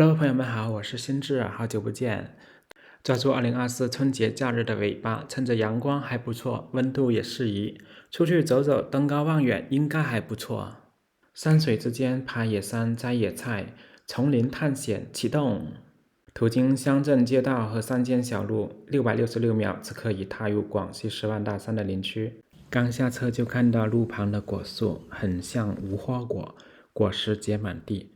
Hello，朋友们好，我是新智，好久不见。抓住2024春节假日的尾巴，趁着阳光还不错，温度也适宜，出去走走，登高望远，应该还不错。山水之间爬野山、摘野菜，丛林探险启动。途经乡镇街道和山间小路，666秒即可以踏入广西10万大山的林区。刚下车就看到路旁的果树，很像无花果，果实结满地。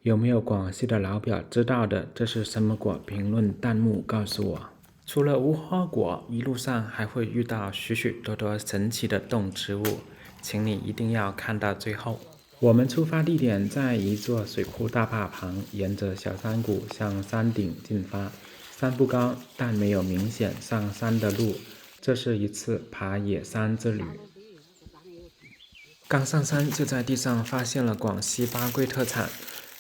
有没有广西的老表知道的这是什么果？评论弹幕告诉我。除了无花果，一路上还会遇到许许多多神奇的动植物，请你一定要看到最后。我们出发地点在一座水库大坝旁，沿着小山谷向山顶进发。山不高，但没有明显上山的路，这是一次爬野山之旅。刚上山就在地上发现了广西八桂特产。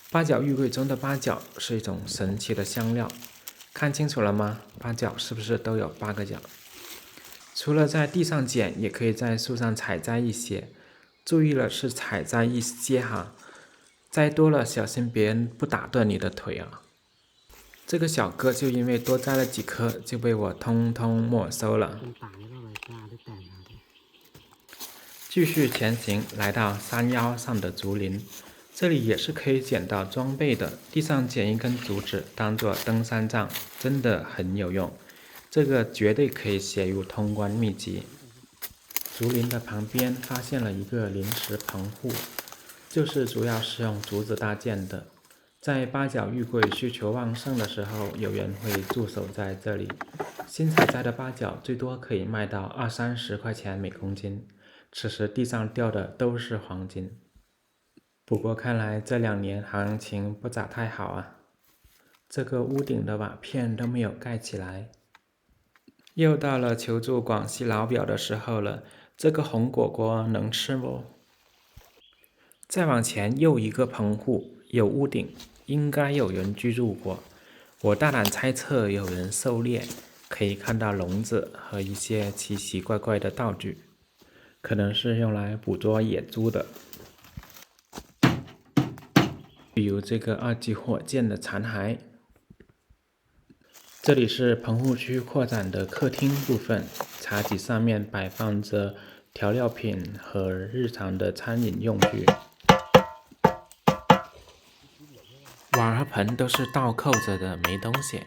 八角玉桂中的八角是一种神奇的香料，看清楚了吗？八角是不是都有8个角？除了在地上捡，也可以在树上采摘一些。注意了，是采摘一些哈，摘多了小心别人不打断你的腿啊！这个小哥就因为多摘了几颗，就被我通通没收了。继续前行，来到山腰上的竹林。这里也是可以捡到装备的，地上捡一根竹子当做登山杖，真的很有用。这个绝对可以写入通关秘籍。竹林的旁边发现了一个临时棚户，就是主要是用竹子搭建的。在八角玉桂需求旺盛的时候，有人会驻守在这里。新采摘的八角最多可以卖到20-30块钱每公斤，此时地上掉的都是黄金。不过看来这2年行情不咋太好啊，这个屋顶的瓦片都没有盖起来。又到了求助广西老表的时候了，这个红果果能吃不？再往前又一个棚户，有屋顶，应该有人居住过。我大胆猜测有人狩猎，可以看到笼子和一些奇奇怪怪的道具，可能是用来捕捉野猪的。比如这个2级火箭的残骸。这里是棚户区扩展的客厅部分，茶几上面摆放着调料品和日常的餐饮用具。碗和盆都是倒扣着的，没东西。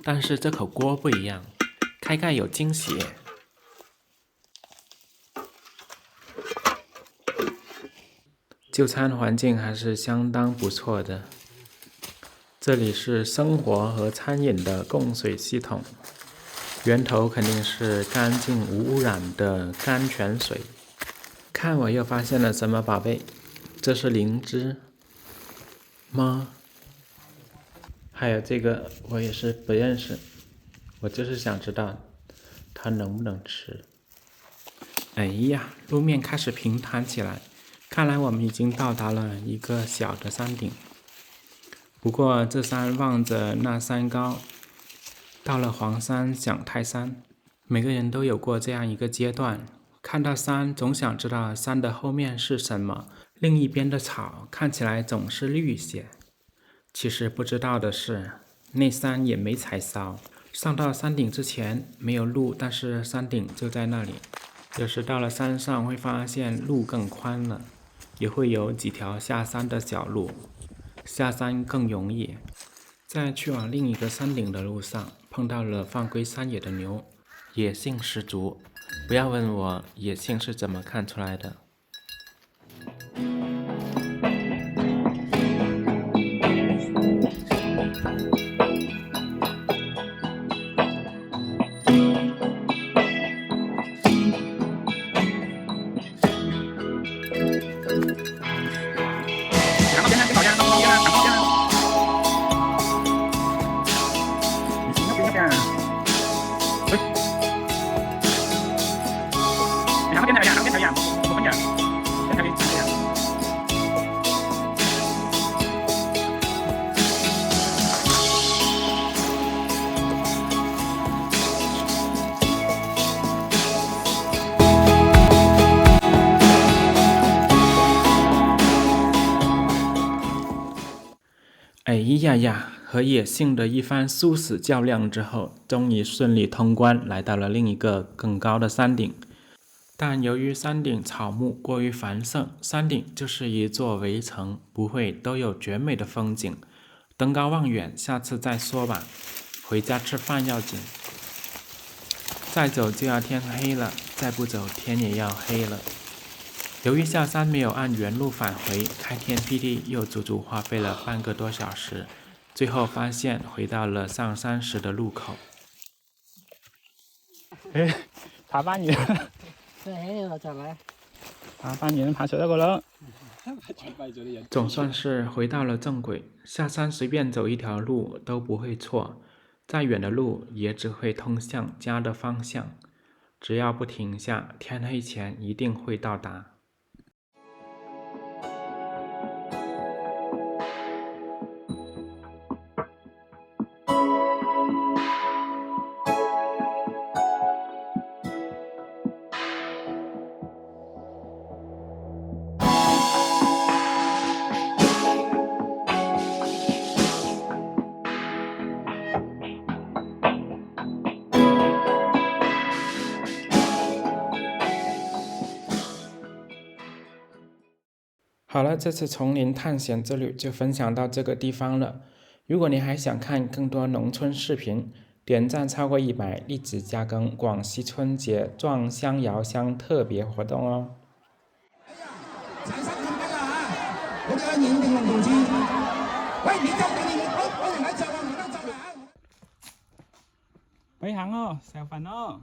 但是这口锅不一样，开盖有惊喜。就餐环境还是相当不错的。这里是生活和餐饮的供水系统，源头肯定是干净无污染的甘泉水。看我又发现了什么宝贝？这是灵芝吗？还有这个我也是不认识，我就是想知道它能不能吃。哎呀，路面开始平坦起来，看来我们已经到达了一个小的山顶。不过这山望着那山高，到了黄山想泰山，每个人都有过这样一个阶段，看到山总想知道山的后面是什么，另一边的草看起来总是绿一些。其实不知道的是，那山也没柴烧，上到山顶之前没有路，但是山顶就在那里。有时到了山上会发现路更宽了，也会有几条下山的小路，下山更容易。在去往另一个山顶的路上，碰到了放归山野的牛，野性十足。不要问我野性是怎么看出来的。哎呀呀！和野性的一番殊死较量之后，终于顺利通关，来到了另一个更高的山顶。但由于山顶草木过于繁盛，山顶就是一座围城，不会都有绝美的风景。登高望远，下次再说吧。回家吃饭要紧。再走就要天黑了，再不走天也要黑了。由于下山没有按原路返回，开天辟地又足足花费了半个多小时，最后发现回到了上山时的路口。爬半年，爬半年爬熟咗個咯。总算是回到了正轨，下山随便走一条路都不会错，再远的路也只会通向家的方向，只要不停下，天黑前一定会到达。好了，这次丛林探险之旅就分享到这个地方了。如果你还想看更多农村视频，点赞超过100，立即加更广西春节撞香摇香特别活動哦！齊心咁緊啦嚇！我哋阿嚴定龍同志，喂，你就你我哋喺就啊，唔得就啊！喂，行哦，食飯咯。